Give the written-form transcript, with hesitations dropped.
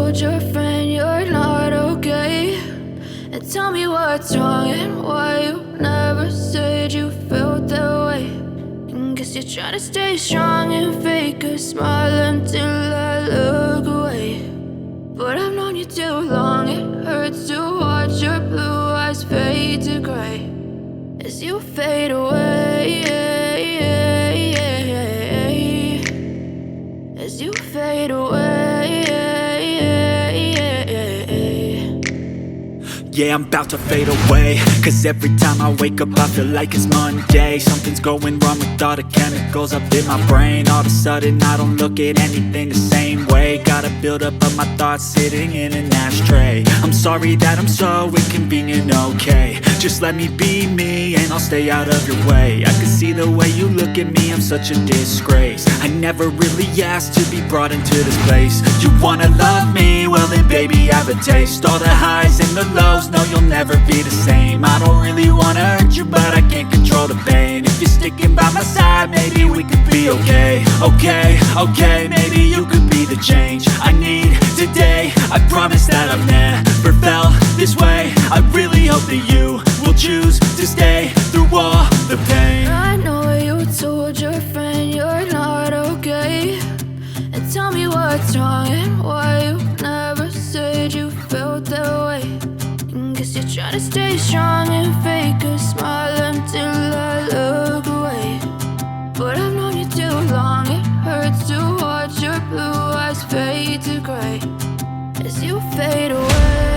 told your friend you're not okay, and tell me what's wrong and why you never said you felt that way. And guess you're trying to stay strong and fake a smile until I look away. But I've known you too long, it hurts to watch your blue eyes fade to gray as you fade away, as you fade away. Yeah, I'm about to fade away, cause every time I wake up I feel like it's Monday. Something's going wrong with all the chemicals up in my brain. All of a sudden I don't look at anything the same way. Gotta build up of my thoughts sitting in an ashtray. I'm sorry that I'm so inconvenient, okay. Just let me be me and I'll stay out of your way. I can see the way you look at me, I'm such a disgrace. I never really asked to be brought into this place. You wanna love me? Well then baby, have a taste. All the highs and the lows, no, you'll never be the same. I don't really wanna hurt you, but I can't control the pain. If you're sticking by my side, maybe we could be okay. Okay, maybe you could be the change I need today. I promise that I've never felt this way. I really hope that you will choose to stay through all the pain. I know you told your friend you're not okay, and tell me what's wrong and why you never said you felt that way. And guess you're trying to stay strong and fake a smile until I look away. But I've known you too long, it hurts to watch your blue eyes fade to gray as you fade away.